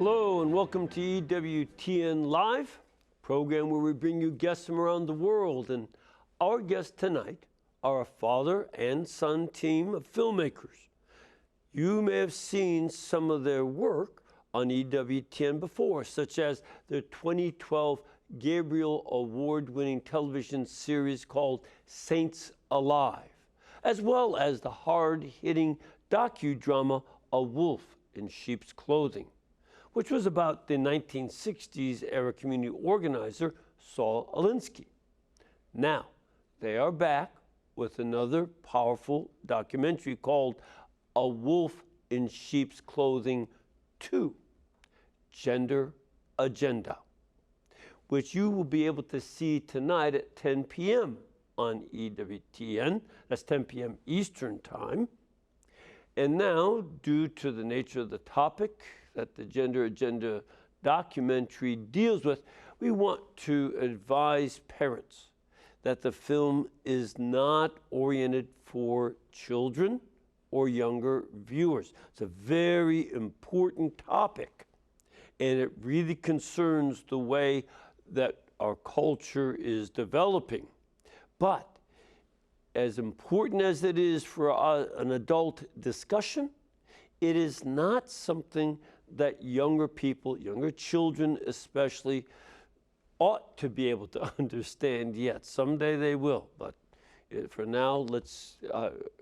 Hello and welcome to EWTN Live, program where we bring you guests from around the world. And our guests tonight are a father and son team of filmmakers. You may have seen some of their work on EWTN before, such as their 2012 Gabriel Award-winning television series called Saints Alive, as well as the hard-hitting docudrama A Wolf in Sheep's Clothing, which was about the 1960s era community organizer Saul Alinsky. Now, they are back with another powerful documentary called A Wolf in Sheep's Clothing 2, Gender Agenda, which you will be able to see tonight at 10 p.m. on EWTN. That's 10 p.m. Eastern Time. And now, due to the nature of the topic that the Gender Agenda documentary deals with, we want to advise parents that the film is not oriented for children or younger viewers. It's a very important topic, and it really concerns the way that our culture is developing. But as important as it is for an adult discussion, it is not something that younger people, younger children especially, ought to be able to understand yet. Someday they will, but for now, let's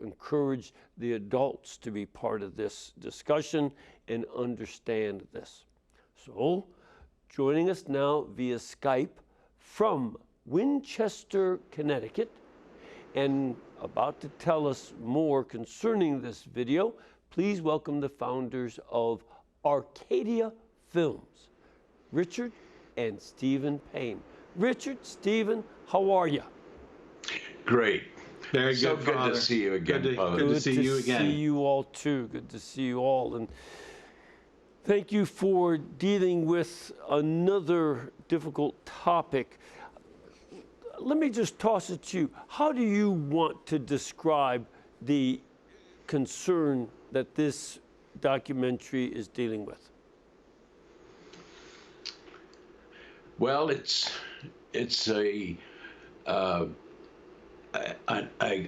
encourage the adults to be part of this discussion and understand this. So, joining us now via Skype from Winchester, Connecticut, and about to tell us more concerning this video, please welcome the founders of Arcadia Films, Richard and Stephen Payne. Richard, Stephen, how are you? Great. Very so good, good Father. to see you again, Father. Good to see you again. Good to see you all too. Good to see you all. And thank you for dealing with another difficult topic. Let me just toss it to you. How do you want to describe the concern that this documentary is dealing with? Well, it's a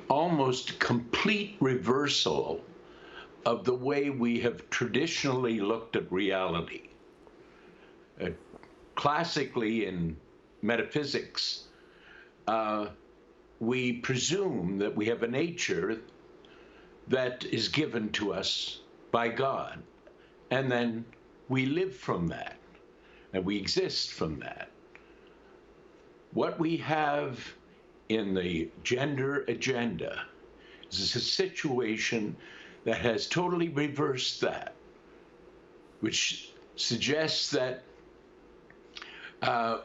almost complete reversal of the way we have traditionally looked at reality. Classically in metaphysics, we presume that we have a nature that is given to us by God, and then we live from that, and we exist from that. What we have in the gender agenda is a situation that has totally reversed that, which suggests that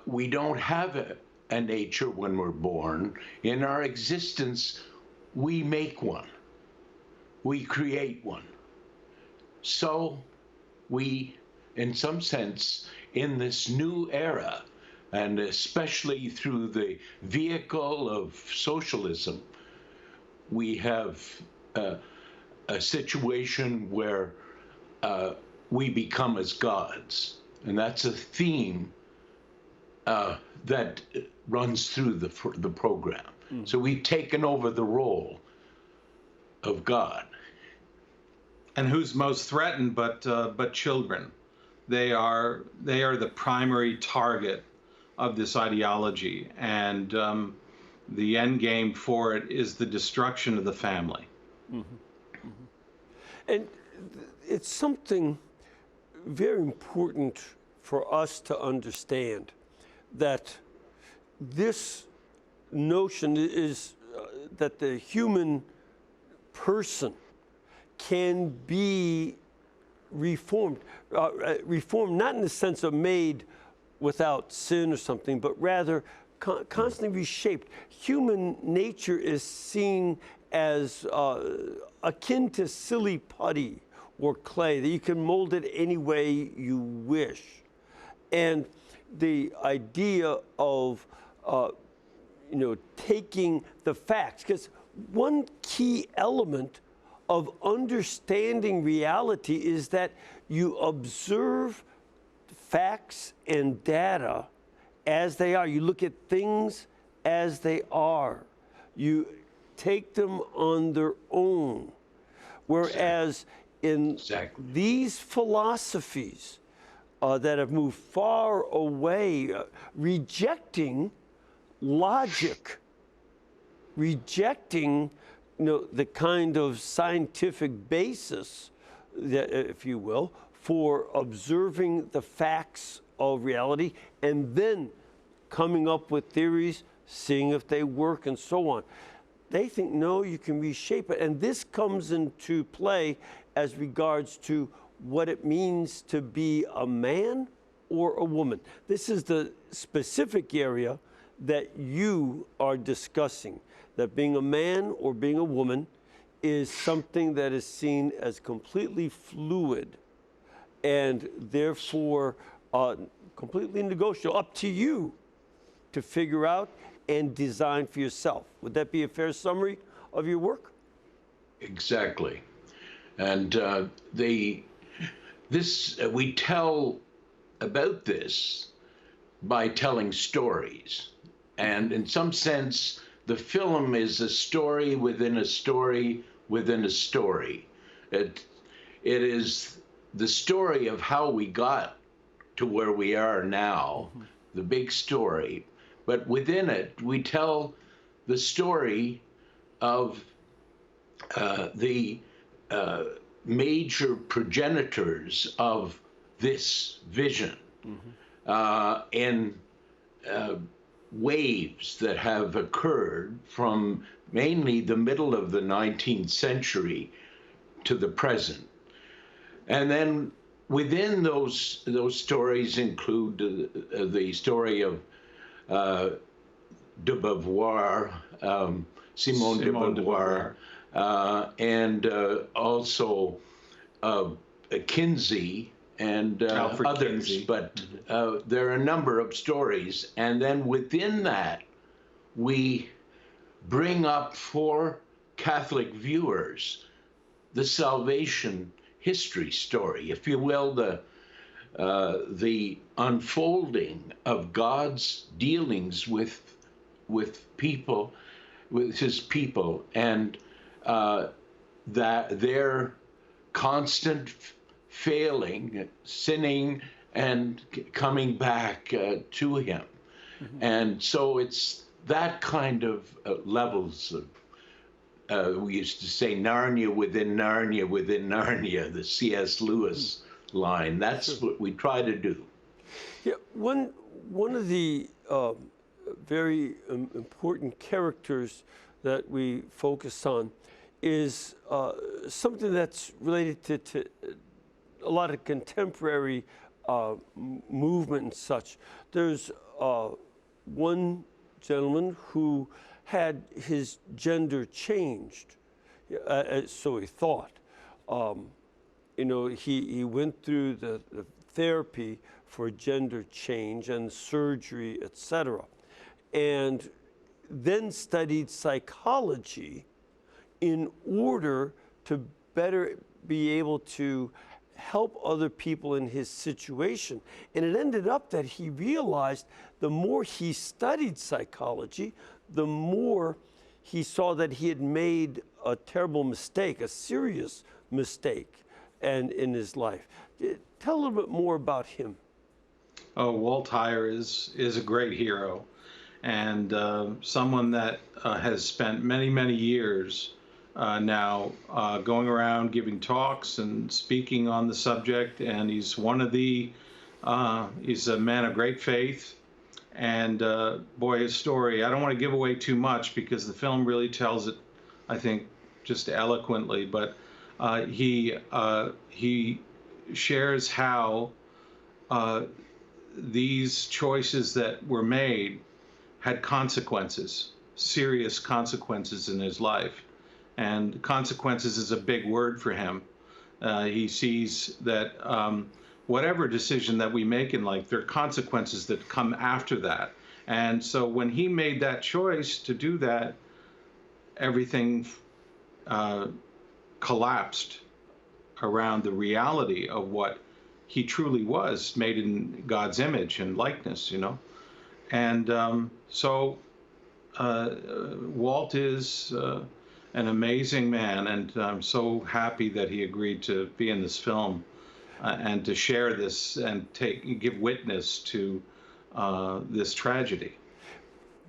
we don't have a nature when we're born. In our existence, we make one. We create one. So we, in some sense, in this new era, and especially through the vehicle of socialism, we have a situation where we become as gods. And that's a theme that runs through the program. So we've taken over the role of God. And who's most threatened but children? They are the primary target of this ideology, and the end game for it is the destruction of the family. Mm-hmm. Mm-hmm. And it's something very important for us to understand, that this notion is that the human person can be reformed, not in the sense of made without sin or something, but rather constantly reshaped. Human nature is seen as akin to silly putty or clay, that you can mold it any way you wish. And the idea of taking the facts, because one key element of understanding reality is that you observe facts and data as they are. You look at things as they are. You take them on their own. Whereas in Exactly. these philosophies that have moved far away, rejecting logic, rejecting the kind of scientific basis, that, if you will, for observing the facts of reality and then coming up with theories, seeing if they work and so on. They think, no, you can reshape it. And this comes into play as regards to what it means to be a man or a woman. This is the specific area that you are discussing, that being a man or being a woman is something that is seen as completely fluid and therefore completely negotiable, up to you to figure out and design for yourself. Would that be a fair summary of your work? Exactly. And we tell about this by telling stories. And in some sense, the film is a story within a story within a story. It is the story of how we got to where we are now, the big story. But within it, we tell the story of the major progenitors of this vision in waves that have occurred from mainly the middle of the 19th century to the present. And then within those stories include the story of de Beauvoir, Simone de Beauvoir, and also Kinsey and Alfred others. Kinsey. But there are a number of stories. And then within that, we bring up for Catholic viewers the salvation history story, if you will, the unfolding of God's dealings with people, with his people, and that their constant failing, sinning, and coming back to him. And so it's that kind of levels of, we used to say Narnia within Narnia within Narnia, the C.S. Lewis line. That's what we try to do. Yeah, one of the very important characters that we focus on is something that's related to a lot of contemporary movement and such. There's one gentleman who had his gender changed, so he thought. He went through the therapy for gender change and surgery, etc., and then studied psychology in order to better be able to help other people in his situation. And it ended up that he realized the more he studied psychology, the more he saw that he had made a terrible mistake, a serious mistake, and in his life. Tell a little bit more about him. Oh, Walt Heyer is a great hero, and someone that has spent many, many years now going around giving talks and speaking on the subject. And he's he's a man of great faith. And boy, his story, I don't want to give away too much because the film really tells it, I think, just eloquently. But he shares how these choices that were made had consequences, serious consequences in his life. And consequences is a big word for him. He sees that whatever decision that we make in life, there are consequences that come after that. And so when he made that choice to do that, everything collapsed around the reality of what he truly was made in God's image and likeness, you know. And so Walt is an amazing man, and I'm so happy that he agreed to be in this film and to share this and give witness to this tragedy.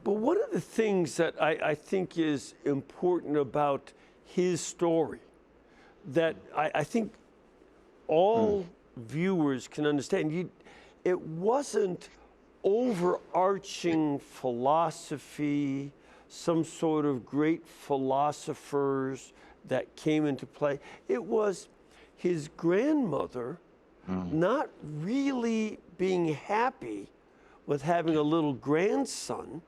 But one of the things that I think is important about his story that I think all viewers can understand, it wasn't overarching philosophy, some sort of great philosophers that came into play. It was his grandmother not really being happy with having a little grandson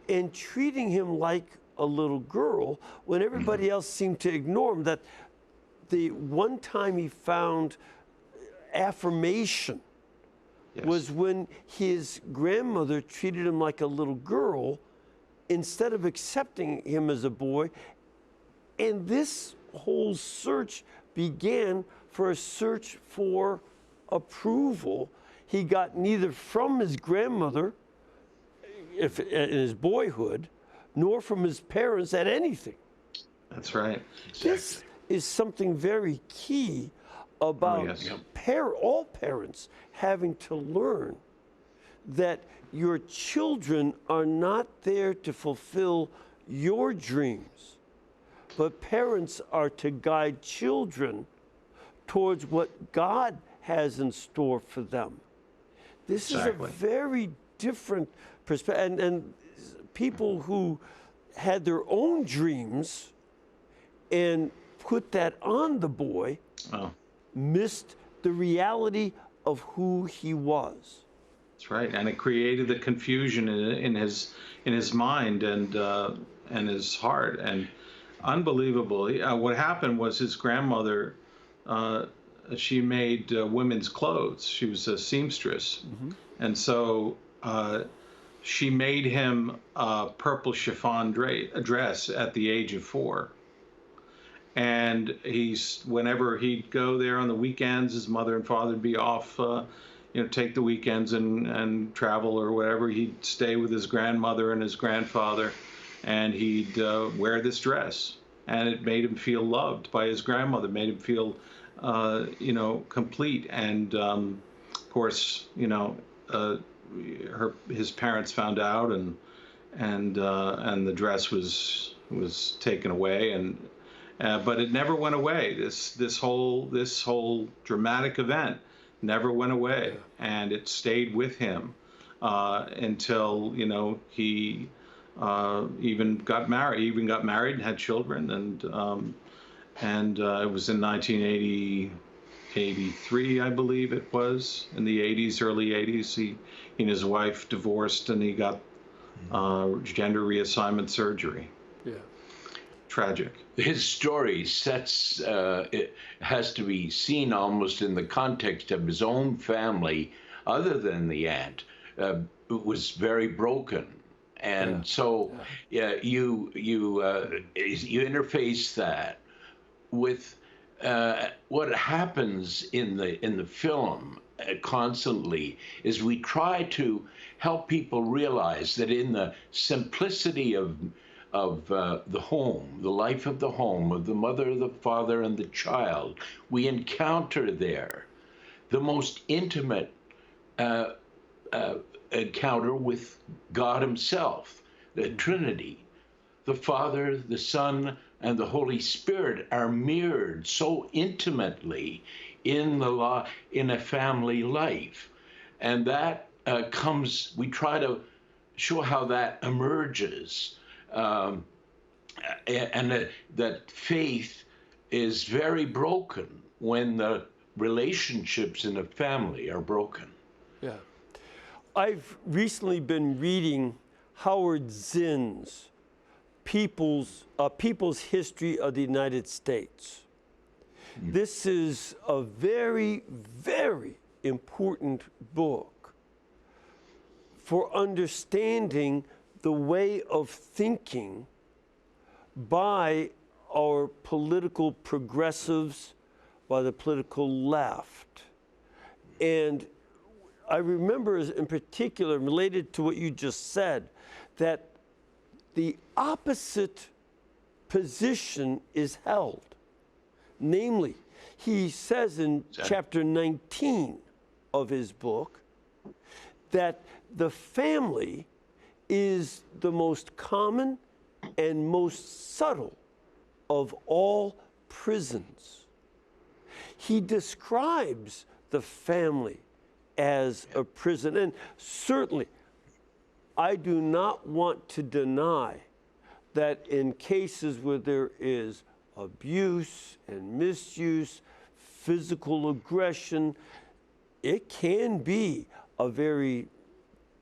and treating him like a little girl when everybody else seemed to ignore him. That the one time he found affirmation was when his grandmother treated him like a little girl instead of accepting him as a boy. And this whole search began for a search for approval. He got neither from his grandmother in his boyhood, nor from his parents at anything. That's right. This is something very key about all parents having to learn that your children are not there to fulfill your dreams, but parents are to guide children towards what God has in store for them. This is a very different perspective. And people who had their own dreams and put that on the boy missed the reality of who he was. That's right, and it created the confusion in his mind and his heart. And unbelievable, what happened was his grandmother, she made women's clothes. She was a seamstress, and so she made him a purple chiffon dress at the age of 4. And whenever he'd go there on the weekends, his mother and father would be off, take the weekends and travel or whatever. He'd stay with his grandmother and his grandfather, and he'd wear this dress. And it made him feel loved by his grandmother, made him feel, complete. And of course, his parents found out, and the dress was taken away, but it never went away. This whole dramatic event never went away, and it stayed with him until he even got married. He even got married and had children, and it was in 1983, I believe it was, in the 80s, early 80s. He and his wife divorced, and he got gender reassignment surgery. Yeah. Tragic. His story it has to be seen almost in the context of his own family, other than the aunt. It was very broken, and you interface that with what happens in the film constantly is we try to help people realize that in the simplicity of the home, the life of the home, of the mother, the father, and the child, we encounter there the most intimate encounter with God himself, the Trinity. The Father, the Son, and the Holy Spirit are mirrored so intimately in a family life. And that we try to show how that emerges. And that faith is very broken when the relationships in a family are broken. Yeah. I've recently been reading Howard Zinn's People's History of the United States. This is a very, very important book for understanding the way of thinking by our political progressives, by the political left. And I remember in particular, related to what you just said, that the opposite position is held. Namely, he says in chapter 19 of his book that the family is the most common and most subtle of all prisons. He describes the family as a prison. And certainly, I do not want to deny that in cases where there is abuse and misuse, physical aggression, it can be a very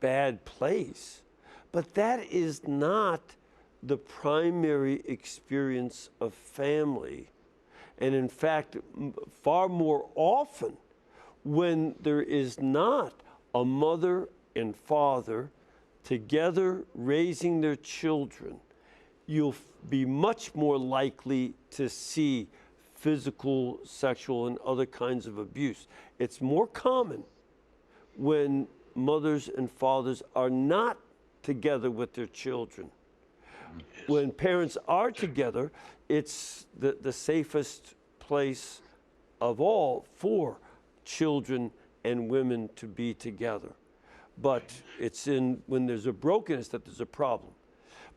bad place. But that is not the primary experience of family. And in fact, far more often, when there is not a mother and father together raising their children, you'll be much more likely to see physical, sexual, and other kinds of abuse. It's more common when mothers and fathers are not together with their children. Yes. When parents are together, it's the safest place of all for children and women to be together. But it's when there's a brokenness that there's a problem.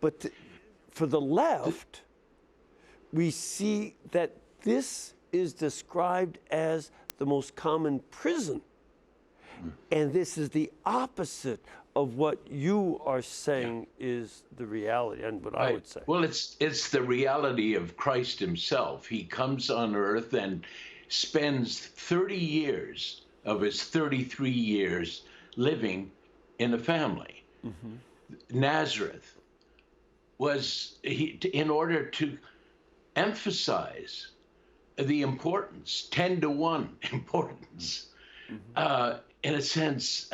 But for the left, we see that this is described as the most common prison. And this is the opposite of what you are saying is the reality, and what I would say. Well, it's the reality of Christ himself. He comes on earth and spends 30 years of his 33 years living in a family. Mm-hmm. Nazareth was, in order to emphasize the importance, 10-to-1 importance, in a sense,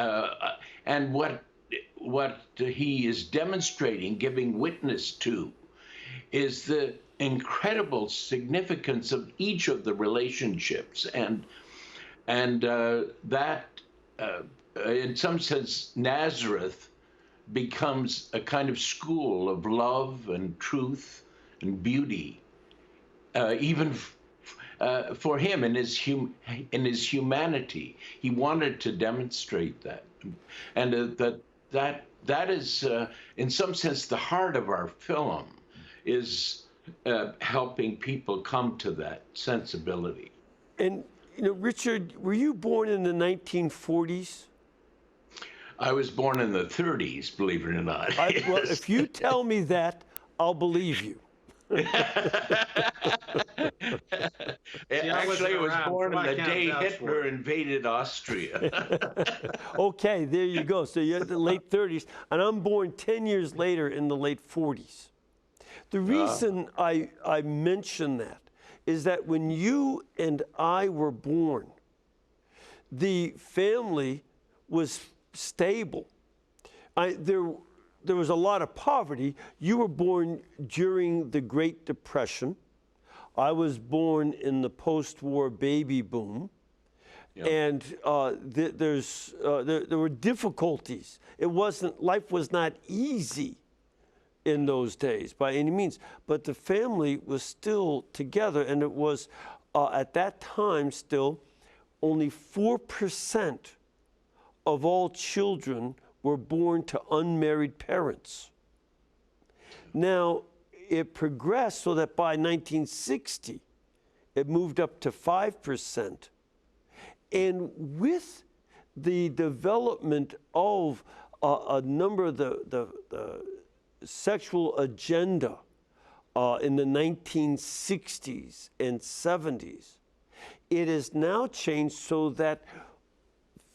and what he is demonstrating, giving witness to, is the incredible significance of each of the relationships, and that, in some sense, Nazareth becomes a kind of school of love and truth and beauty, even for him in his humanity. He wanted to demonstrate that, and that is, in some sense, the heart of our film, is helping people come to that sensibility. And Richard, were you born in the 1940s? I was born in the 30s, believe it or not. Yes. Well, if you tell me that, I'll believe you. Actually, I was born on the day Hitler invaded Austria. Okay, there you go. So you're in the late 30s, and I'm born 10 years later in the late 40s. The reason I mention that is that when you and I were born, the family was stable. There was a lot of poverty. You were born during the Great Depression. I was born in the post-war baby boom. Yep. And there were difficulties. Life was not easy in those days by any means, but the family was still together, and it was at that time still only 4% of all children were born to unmarried parents. Now, it progressed so that by 1960, it moved up to 5%. And with the development of a number of the sexual agenda in the 1960s and 70s, it has now changed so that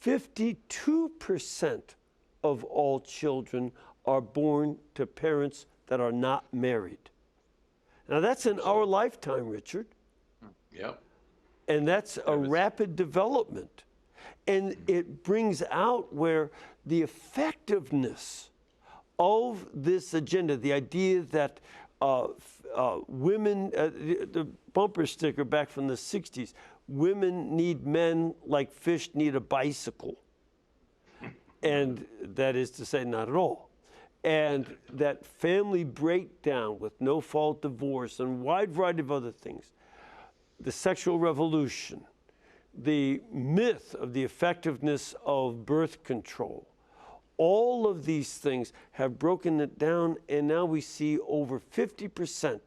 52% of all children are born to parents that are not married. Now that's in our lifetime, Richard. Yep. And that's a rapid development. And it brings out where the effectiveness of this agenda, the idea that women, the bumper sticker back from the 60s, women need men like fish need a bicycle. And that is to say, not at all. And that family breakdown with no-fault divorce and a wide variety of other things, the sexual revolution, the myth of the effectiveness of birth control, all of these things have broken it down, and now we see over 50%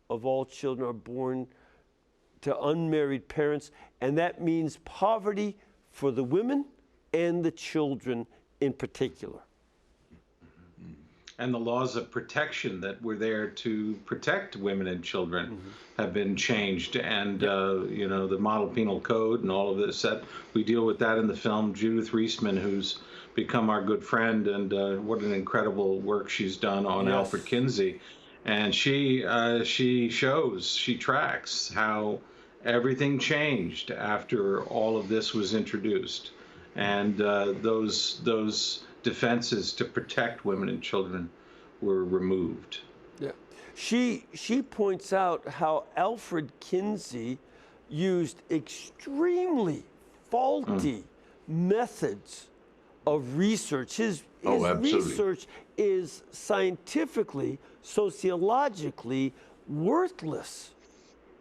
of all children are born to unmarried parents, and that means poverty for the women and the children in particular. And the laws of protection that were there to protect women and children have been changed. And, you know, the model penal code and all of this, that we deal with that in the film. Judith Reisman, who's become our good friend, and what an incredible work she's done on Yes. Alfred Kinsey. And she tracks how everything changed after all of this was introduced. And those defenses to protect women and children were removed. Yeah. She points out how Alfred Kinsey used extremely faulty methods of research. His absolutely. research is scientifically, sociologically worthless.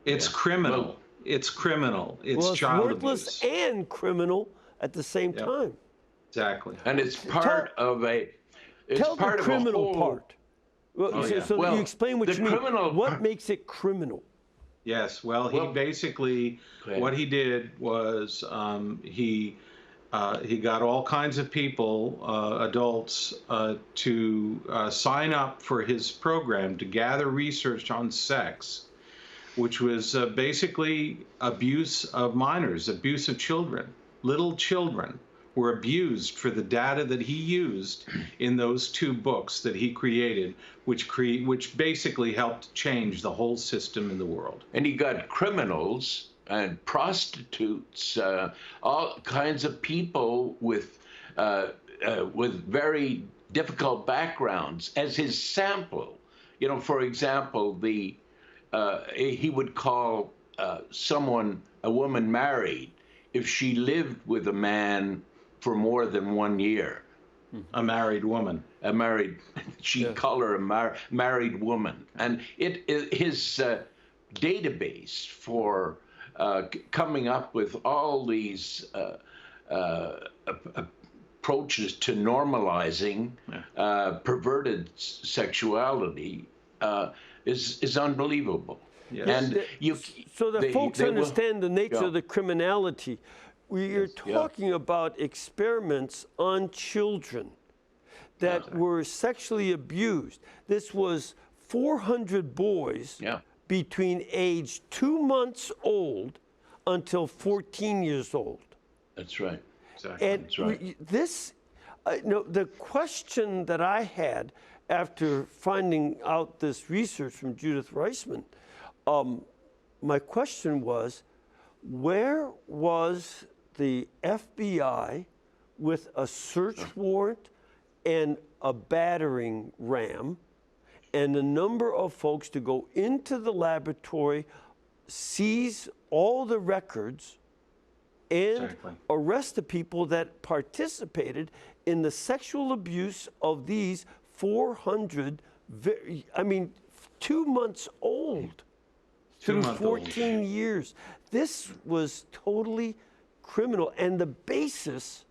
It's criminal. Well- It's criminal. It's Well, it's child worthless abuse. and criminal at the same Yep. time. Exactly. And it's part of a. It's Tell the part of a criminal whole, part. Well, Oh, so yeah. so Well, you explain what the you mean. criminal What part- makes it criminal? Yes. Well, he Well- basically ahead. what he did was he got all kinds of people, adults, to sign up for his program to gather research on sex, which was basically abuse of minors, abuse of children. Little children were abused for the data that he used in those two books that he created, which basically helped change the whole system in the world. And he got criminals and prostitutes, all kinds of people with very difficult backgrounds as his sample. You know, for example, he would call a woman married if she lived with a man for more than 1 year. A married woman. She'd call her a married woman. And his database for coming up with all these approaches to normalizing perverted sexuality is unbelievable. Yes. And So that folks they will- understand the nature Yeah. of the criminality. We're talking about experiments on children that were sexually abused. This was 400 boys Yeah. between age 2 months old until 14 years old. That's right. Exactly. And That's right. the question that I had after finding out this research from Judith Reisman, my question was, where was the FBI with a search warrant and a battering ram and a number of folks to go into the laboratory, seize all the records, and Exactly. arrest the people that participated in the sexual abuse of these 400, 2 months old through 2 months old. 14 years. This was totally criminal. And the basis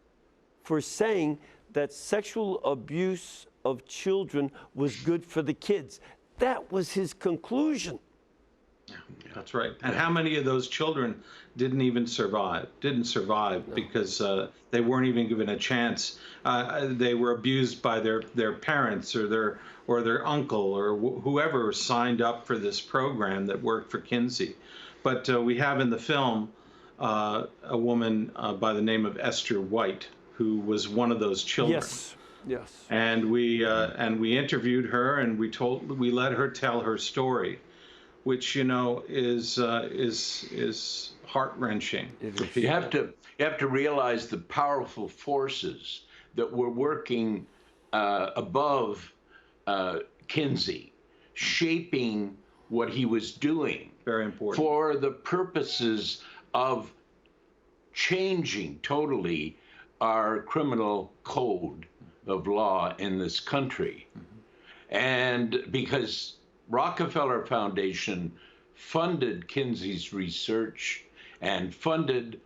for saying that sexual abuse of children was good for the kids, that was his conclusion. That's right. And how many of those children didn't survive because they weren't even given a chance. They were abused by their parents or their uncle or whoever signed up for this program that worked for Kinsey. But we have in the film a woman by the name of Esther White, who was one of those children. Yes. And we interviewed her, and we let her tell her story, which is heart-wrenching. You have to realize the powerful forces that were working above Kinsey, shaping what he was doing Very important. for the purposes of changing totally our criminal code of law in this country. And because Rockefeller Foundation funded Kinsey's research and funded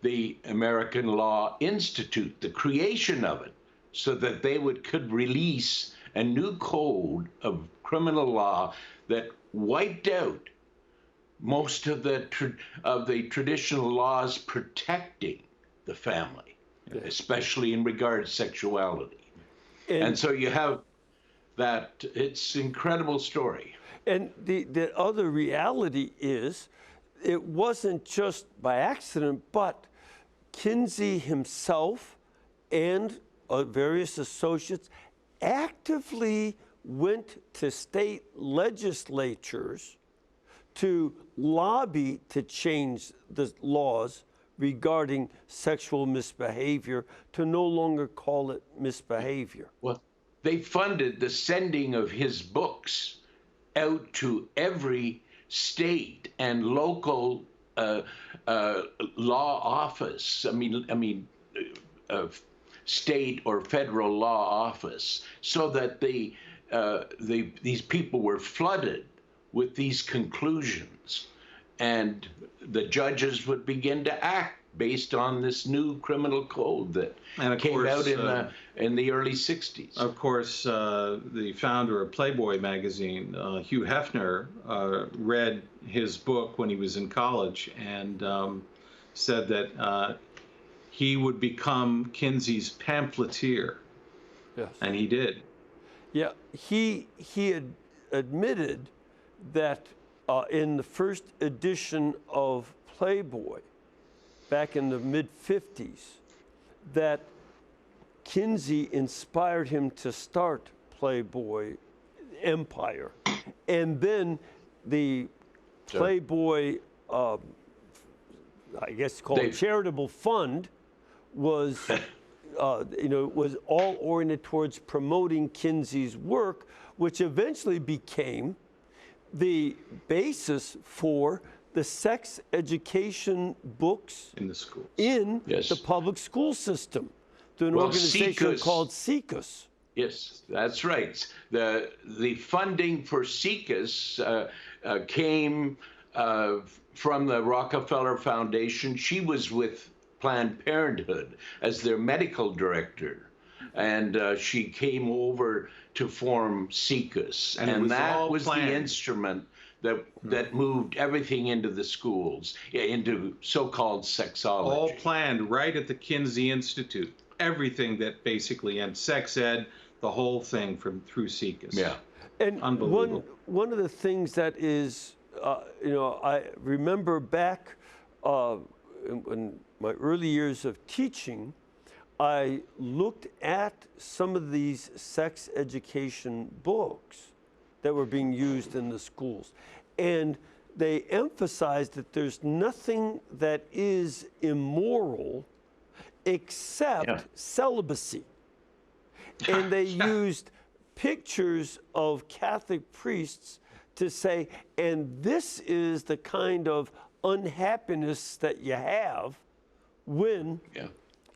the American Law Institute, the creation of it, so that they could release a new code of criminal law that wiped out most of the traditional laws protecting the family, especially in regard to sexuality. And so you have that. It's an incredible story. And the other reality is, it wasn't just by accident, but Kinsey himself and various associates actively went to state legislatures to lobby to change the laws regarding sexual misbehavior, to no longer call it misbehavior. Well, they funded the sending of his books out to every state and local law office. State or federal law office, so that these people were flooded with these conclusions, and the judges would begin to act based on this new criminal code that came out in the early 60s. Of course, the founder of Playboy magazine, Hugh Hefner, read his book when he was in college and said that he would become Kinsey's pamphleteer. Yes. And he did. Yeah, he had admitted that in the first edition of Playboy, back in the mid-50s, that Kinsey inspired him to start Playboy Empire. And then the Playboy, I guess called charitable fund, was was all oriented towards promoting Kinsey's work, which eventually became the basis for the sex education books in the schools, in the public school system, through an organization called SIECUS. Yes, that's right. The funding for SIECUS came from the Rockefeller Foundation. She was with Planned Parenthood as their medical director, and she came over to form SIECUS, and that was the instrument that moved everything into the schools, into so-called sexology. All planned right at the Kinsey Institute. Everything that basically, and sex ed, the whole thing through SIECUS. Yeah. And one of the things that is, I remember back in my early years of teaching, I looked at some of these sex education books that were being used in the schools. And they emphasized that there's nothing that is immoral except celibacy. And they used pictures of Catholic priests to say, and this is the kind of unhappiness that you have when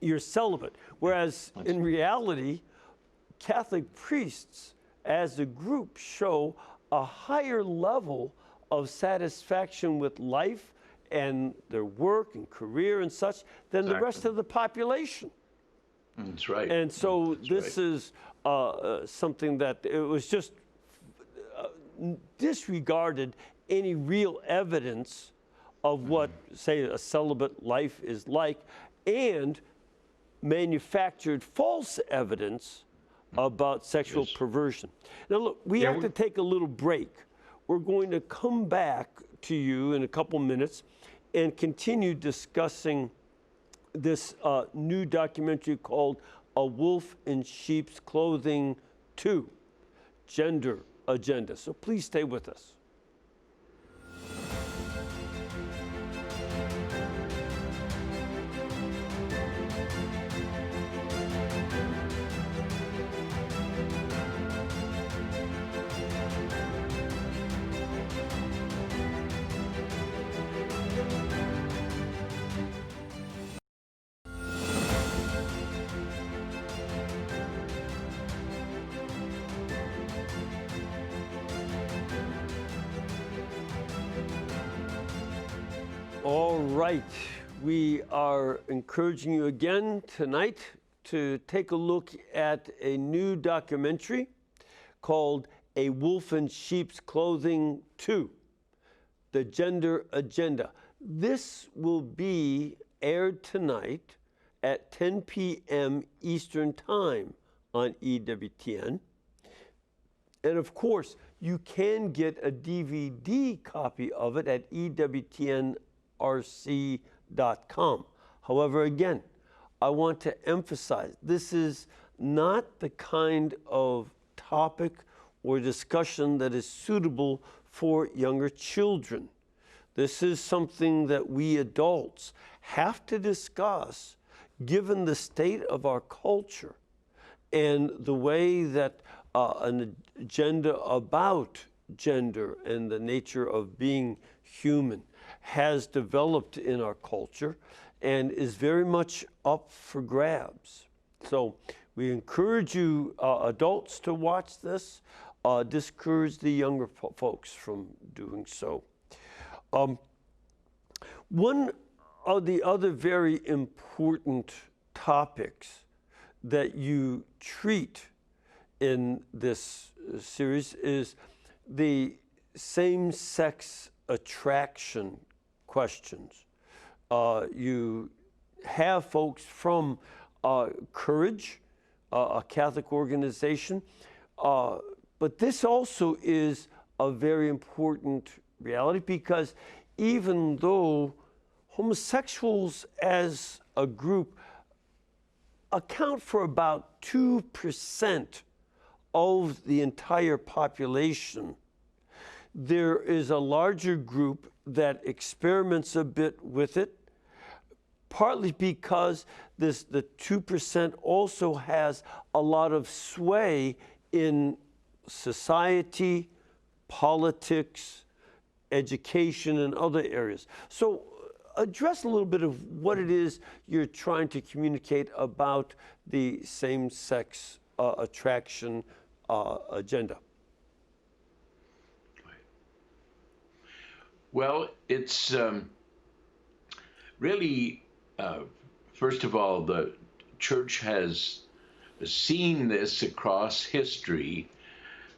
you're celibate. Whereas in reality, Catholic priests as a group show a higher level of satisfaction with life and their work and career and such than the rest of the population. That's right. And so this is something that it was just disregarded any real evidence of what, say, a celibate life is like, and manufactured false evidence about sexual perversion. Now, look, we have to take a little break. We're going to come back to you in a couple minutes and continue discussing this new documentary called A Wolf in Sheep's Clothing 2, Gender Agenda. So please stay with us. All right, we are encouraging you again tonight to take a look at a new documentary called A Wolf in Sheep's Clothing 2, The Gender Agenda. This will be aired tonight at 10 p.m. Eastern Time on EWTN. And of course, you can get a DVD copy of it at EWTNRC.com. However, again, I want to emphasize this is not the kind of topic or discussion that is suitable for younger children. This is something that we adults have to discuss given the state of our culture and the way that an agenda about gender and the nature of being human has developed in our culture and is very much up for grabs. So we encourage you adults to watch this, discourage the younger folks from doing so. One of the other very important topics that you treat in this series is the same-sex attraction questions. You have folks from Courage, a Catholic organization, but this also is a very important reality because even though homosexuals as a group account for about 2% of the entire population, there is a larger group that experiments a bit with it, partly because the 2% also has a lot of sway in society, politics, education, and other areas. So address a little bit of what it is you're trying to communicate about the same-sex attraction agenda. Well, it's really, first of all, the church has seen this across history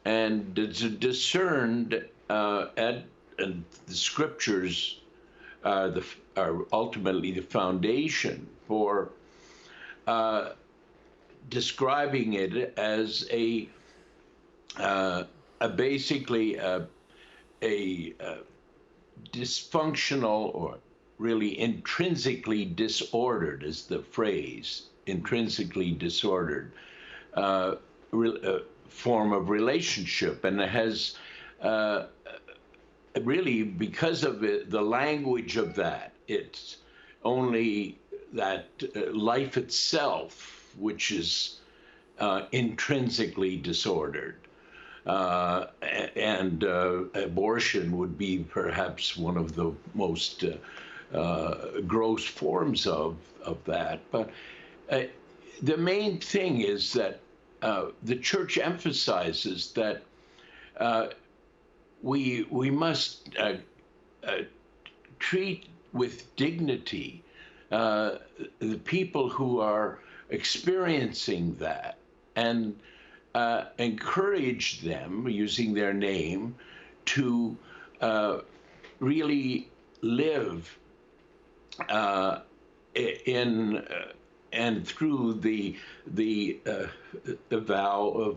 and discerned and the scriptures are ultimately the foundation for describing it as basically a dysfunctional, or really intrinsically disordered is the phrase, intrinsically disordered form of relationship, and it has really, because of the language of that, it's only that life itself which is intrinsically disordered. And abortion would be perhaps one of the most gross forms of that. But the main thing is that the church emphasizes that we must treat with dignity the people who are experiencing that, and encourage them, using their name, to really live in and through the vow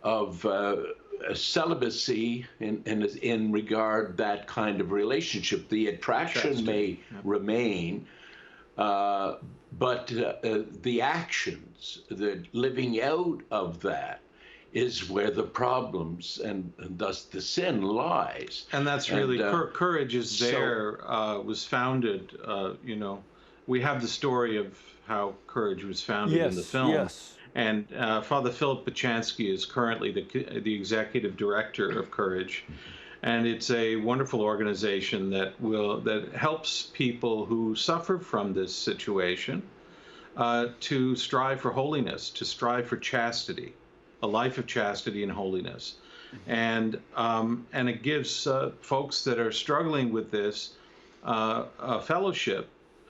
of celibacy in regard that kind of relationship. The attraction may remain, but the actions, the living out of that, is where the problems and thus the sin lies. And that's really, Courage is there, was founded, we have the story of how Courage was founded in the film. Yes. And Father Philip Bachansky is currently the executive director of Courage. And it's a wonderful organization that helps people who suffer from this situation to strive for holiness, to strive for chastity, a life of chastity and holiness. And it gives folks that are struggling with this fellowship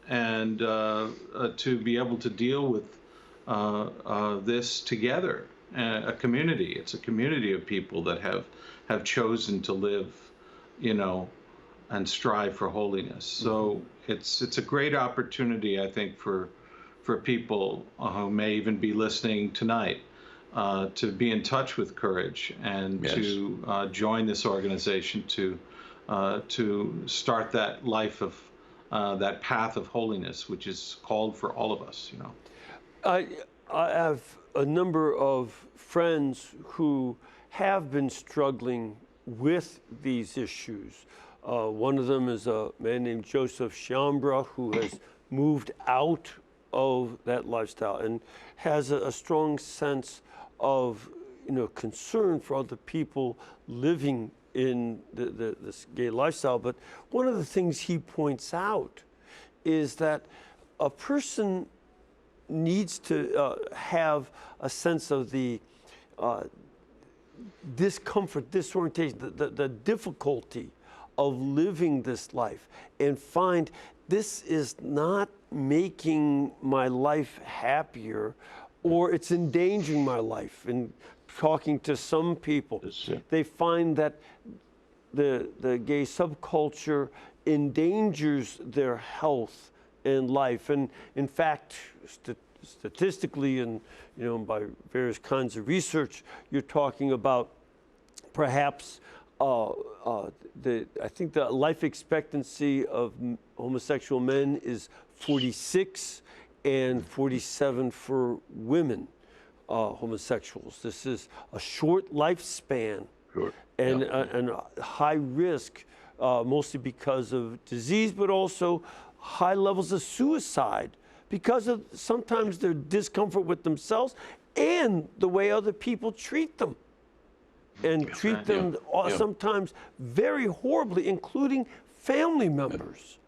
and to be able to deal with this together. A community. It's a community of people that have chosen to live, you know, and strive for holiness. So it's a great opportunity, I think, for people who may even be listening tonight to be in touch with Courage and Yes. to join this organization to start that life of that path of holiness, which is called for all of us. You know. I have a number of friends who have been struggling with these issues. One of them is a man named Joseph Chiambra, who has moved out of that lifestyle and has a strong sense of, you know, concern for other people living in this gay lifestyle. But one of the things he points out is that a person needs to have a sense of the discomfort, disorientation, the difficulty of living this life, and find this is not making my life happier, or it's endangering my life. And talking to some people, they find that the gay subculture endangers their health and life. And in fact, statistically and, you know, by various kinds of research, you're talking about perhaps I think the life expectancy of homosexual men is 46 and 47 for women homosexuals. This is a short lifespan. Sure. And, Yeah. and a high risk, mostly because of disease, but also high levels of suicide because of sometimes their discomfort with themselves and the way other people treat them. And treat them sometimes very horribly, including family members.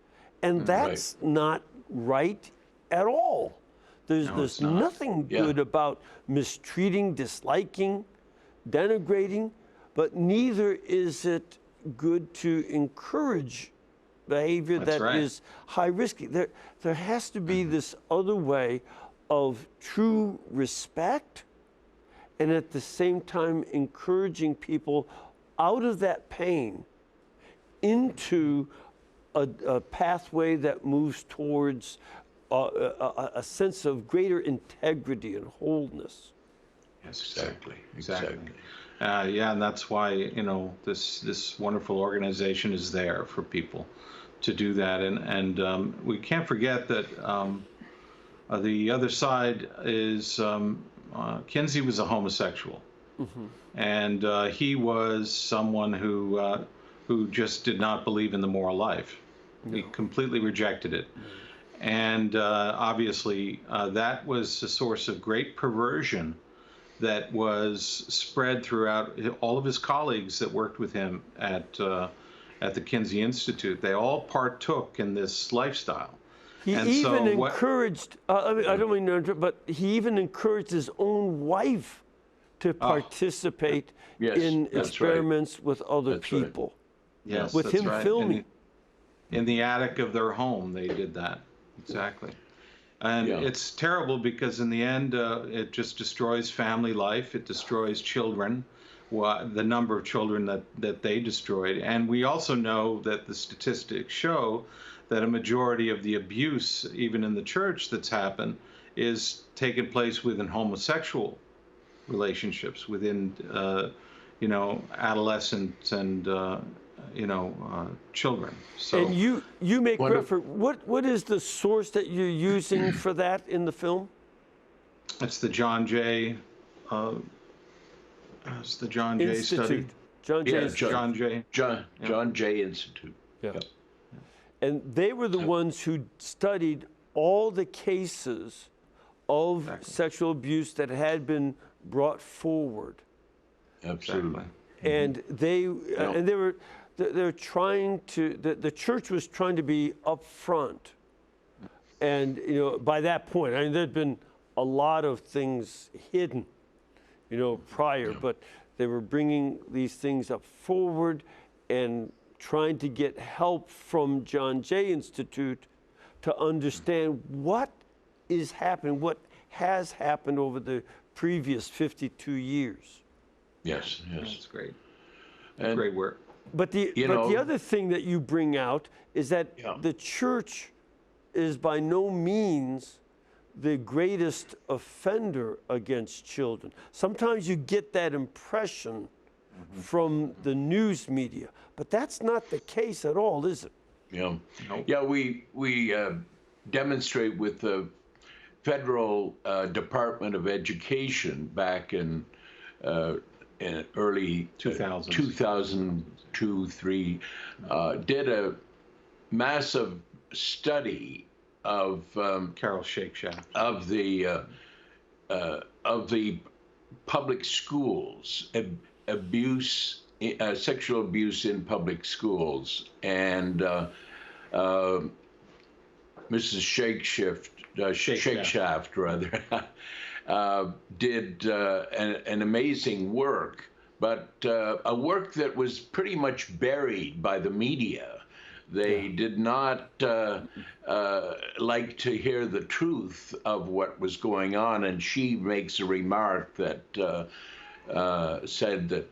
And that's not right at all. There's nothing good about mistreating, disliking, denigrating, but neither is it good to encourage behavior that is high risky. There has to be this other way of true respect, and at the same time encouraging people out of that pain into a pathway that moves towards a sense of greater integrity and wholeness. Yes, Exactly. Yeah, and that's why, you know, this wonderful organization is there for people to do that, and we can't forget that the other side is Kinsey was a homosexual, and he was someone who just did not believe in the moral life. He completely rejected it, and obviously that was a source of great perversion that was spread throughout all of his colleagues that worked with him at the Kinsey Institute. They all partook in this lifestyle. He And even so what- encouraged, I don't mean to interrupt, but he even encouraged his own wife to participate Yes, in that's right. experiments with other That's right. people. Yes, with that's him right. filming. In the attic of their home, they did that. Exactly. And Yeah. it's terrible because in the end, it just destroys family life. It destroys children, the number of children that they destroyed. And we also know that the statistics show that a majority of the abuse, even in the church, that's happened is taking place within homosexual relationships, within, you know, adolescents and, you know, children. So And you make Wonder- reference, what is the source that you're using for that in the film? it's the John Jay, it's the John Jay study. Institute. John Jay Yeah, Institute. John Jay. John Jay Institute. Yeah. And they were the ones who studied all the cases of sexual abuse that had been brought forward. Absolutely. And they were trying to, the church was trying to be upfront. And, you know, by that point, I mean, there'd been a lot of things hidden, you know, prior, but they were bringing these things up forward and trying to get help from John Jay Institute to understand what is happening, what has happened over the previous 52 years. Yes, yes. That's great. And- Great work. But the other thing that you bring out is that the church is by no means the greatest offender against children. Sometimes you get that impression from the news media, but that's not the case at all, is it? Yeah, Nope. yeah. We demonstrate with the federal Department of Education back in early 2000s. 2002, 3, did a massive study of Carol Shakeshaft. of the public schools, abuse, sexual abuse in public schools, and Mrs. Shakeshaft rather, did an amazing work, but a work that was pretty much buried by the media. They did not like to hear the truth of what was going on, and she makes a remark that said that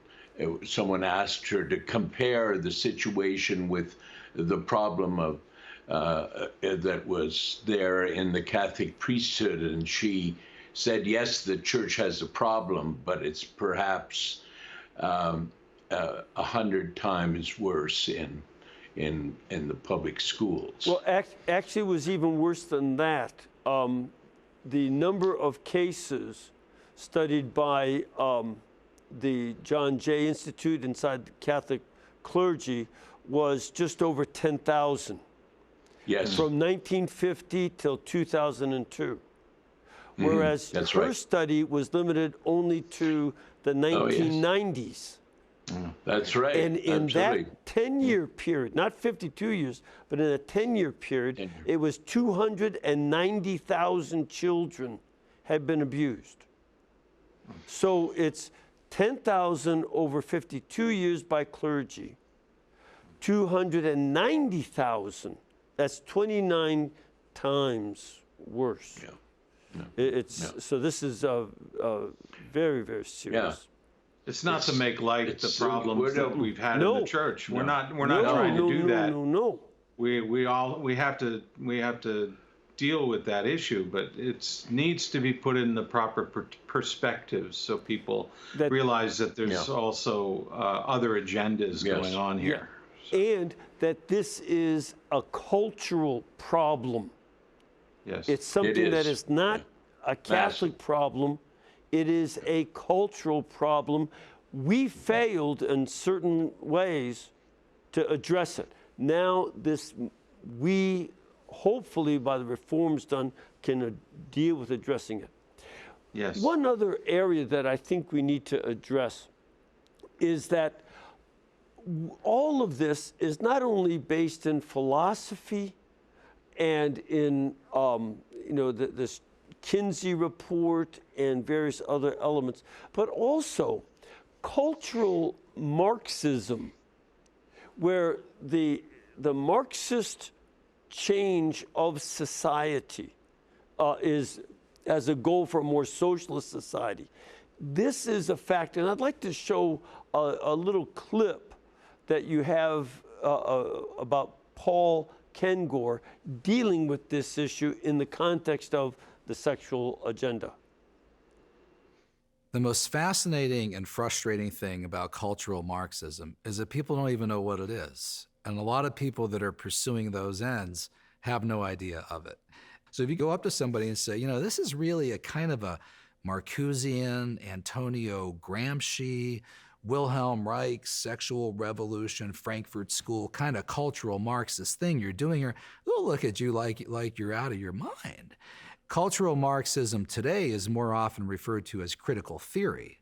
someone asked her to compare the situation with the problem of that was there in the Catholic priesthood, and she said, yes, the church has a problem, but it's perhaps 100 times worse in the public schools. Well, actually, it was even worse than that. The number of cases studied by the John Jay Institute inside the Catholic clergy was just over 10,000 Yes. from 1950 till 2002. Whereas That's her right. study was limited only to the 1990s. That's right. And in Absolutely. that 10-year period, not 52 years, but in a 10-year period, 10 years. it was 290,000 children had been abused. So it's 10,000 over 52 years by clergy, 290,000. That's 29 times worse. Yeah. So this is very, very serious. It's not to make light of the it's- problems that we've had in No. the church. We're not No, trying to no, do no, that. No. We have to deal with that issue, but it needs to be put in the proper perspectives so people That- realize that there's also other agendas Yes. going on here. And that this is a cultural problem. Yes. It's something that is. is not a Catholic problem. It is a cultural problem. We failed in certain ways to address it. Now we hopefully by the reforms done can deal with addressing it. Yes. One other area that I think we need to address is that all of this is not only based in philosophy and in this Kinsey report and various other elements, but also cultural Marxism, where the Marxist change of society is as a goal for a more socialist society. This is a factor, and I'd like to show a little clip that you have about Paul Kengor dealing with this issue in the context of the sexual agenda. The most fascinating and frustrating thing about cultural Marxism is that people don't even know what it is. And a lot of people that are pursuing those ends have no idea of it. So if you go up to somebody and say, this is really a kind of a Marcusean, Antonio Gramsci, Wilhelm Reich, sexual revolution, Frankfurt School, kind of cultural Marxist thing you're doing here, they'll look at you like you're out of your mind. Cultural Marxism today is more often referred to as critical theory.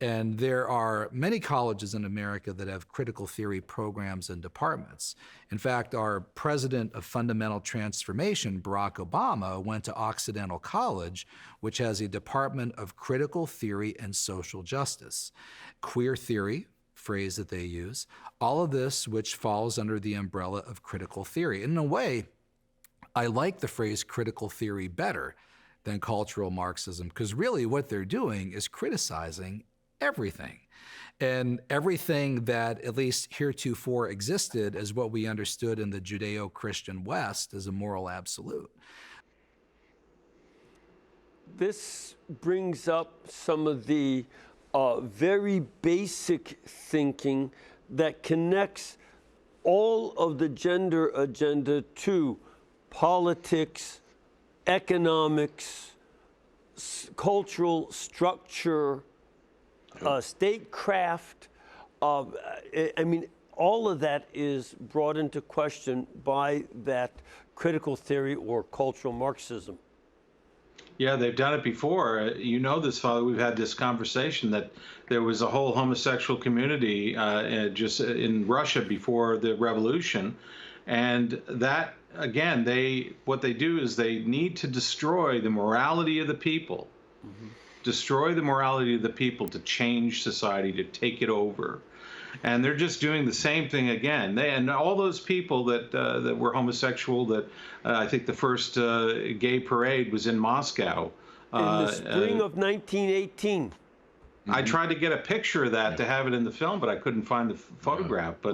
And there are many colleges in America that have critical theory programs and departments. In fact, our president of fundamental transformation, Barack Obama, went to Occidental College, which has a department of critical theory and social justice. Queer theory, phrase that they use. All of this which falls under the umbrella of critical theory. In a way, I like the phrase critical theory better than cultural Marxism, because really what they're doing is criticizing everything. And everything that at least heretofore existed as what we understood in the Judeo-Christian West as a moral absolute. This brings up some of the very basic thinking that connects all of the gender agenda to politics, economics, cultural structure, statecraft. I mean, all of that is brought into question by that critical theory or cultural Marxism. Yeah, they've done it before. You know this, Father. We've had this conversation that there was a whole homosexual community just in Russia before the revolution. And that, again, what they do is they need to destroy the morality of the people, destroy the morality of the people to change society, to take it over. And they're just doing the same thing again. And all those people that were homosexual, that I think the first gay parade was in Moscow. In the spring of 1918. I tried to get a picture of that to have it in the film, but I couldn't find the photograph. But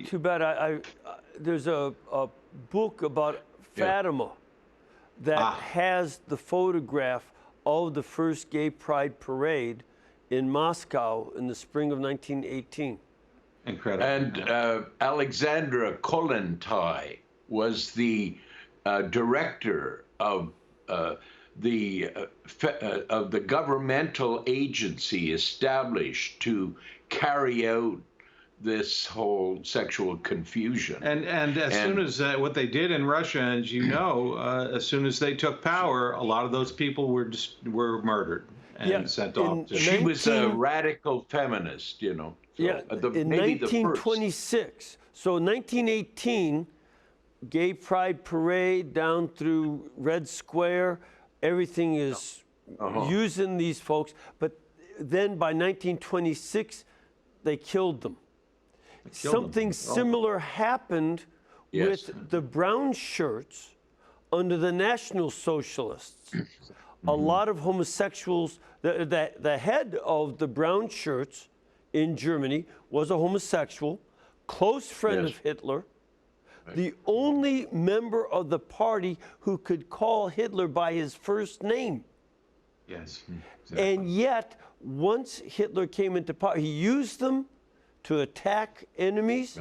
too bad. There's a book about Fatima that has the photograph of the first gay pride parade in Moscow in the spring of 1918. Incredible. And Alexandra Kollontai was the director of the governmental agency established to carry out this whole sexual confusion. And as soon as what they did in Russia, as you know, as soon as they took power, a lot of those people were murdered and sent off. She was a radical feminist, you know. So, in 1926. So 1918, gay pride parade down through Red Square, everything is using these folks. But then by 1926, they killed them. Something similar happened with the brown shirts under the National Socialists. A lot of homosexuals, the head of the brown shirts in Germany was a homosexual, close friend of Hitler, the only member of the party who could call Hitler by his first name. Yes. Exactly. And yet, once Hitler came into power, he used them to attack enemies.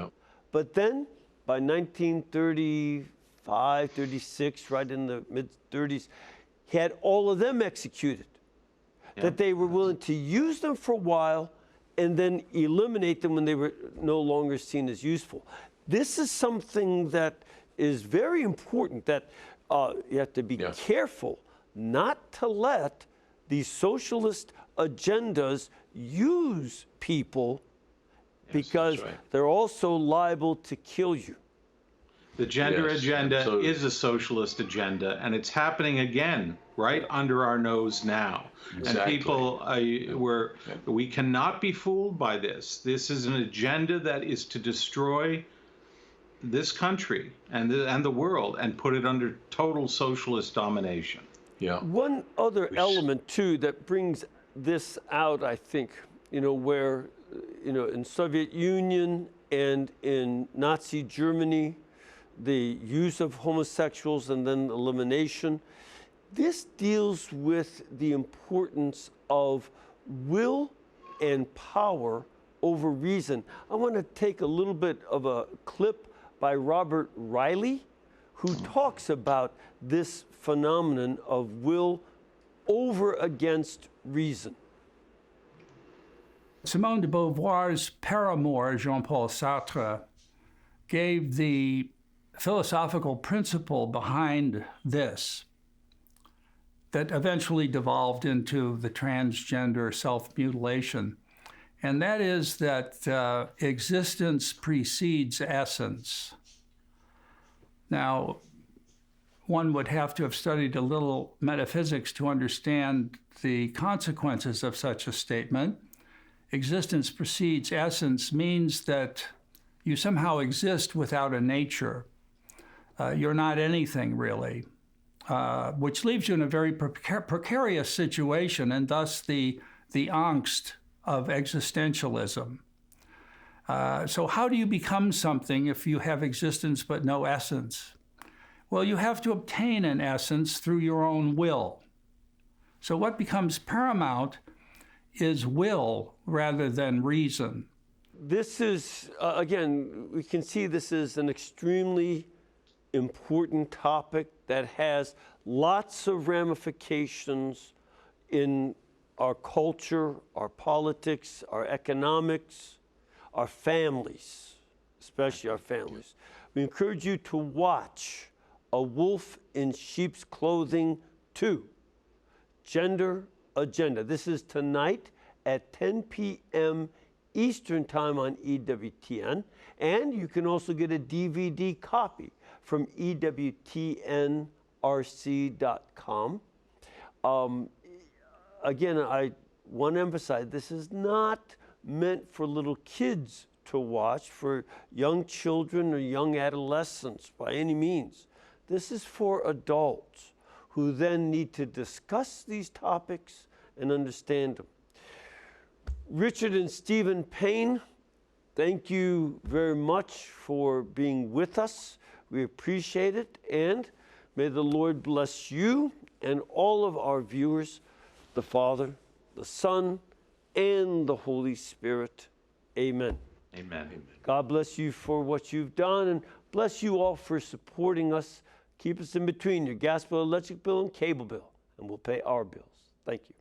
But then, by 1935, 36, right in the mid-30s, he had all of them executed. That they were willing to use them for a while and then eliminate them when they were no longer seen as useful. This is something that is very important, that you have to be careful not to let these socialist agendas use people, because they're also liable to kill you. The gender agenda is a socialist agenda, and it's happening again right under our nose now. And people, we cannot be fooled by this. This is an agenda that is to destroy this country and the world and put it under total socialist domination. One other element, too, that brings this out, I think, where, in Soviet Union and in Nazi Germany, the use of homosexuals and then elimination. This deals with the importance of will and power over reason. I want to take a little bit of a clip by Robert Riley, who talks about this phenomenon of will over against reason. Simone de Beauvoir's paramour, Jean-Paul Sartre, gave the philosophical principle behind this that eventually devolved into the transgender self-mutilation. And that is that existence precedes essence. Now, one would have to have studied a little metaphysics to understand the consequences of such a statement. existence precedes essence means that you somehow exist without a nature. You're not anything really, which leaves you in a very precarious situation, and thus the angst of existentialism. So how do you become something if you have existence but no essence? Well, you have to obtain an essence through your own will. So what becomes paramount is will rather than reason. This is, again, we can see this is an extremely important topic that has lots of ramifications in our culture, our politics, our economics, our families, especially our families. We encourage you to watch A Wolf in Sheep's Clothing 2, Gender Agenda. This is tonight at 10 p.m. Eastern Time on EWTN, and you can also get a DVD copy from EWTNRC.com. Again, I want to emphasize, this is not meant for little kids to watch, for young children or young adolescents by any means. This is for adults who then need to discuss these topics and understand them. Richard and Stephen Payne, thank you very much for being with us. We appreciate it, and may the Lord bless you and all of our viewers, the Father, the Son, and the Holy Spirit. Amen. Amen. God bless you for what you've done, and bless you all for supporting us. Keep us in between your gas bill, electric bill, and cable bill, and we'll pay our bills. Thank you.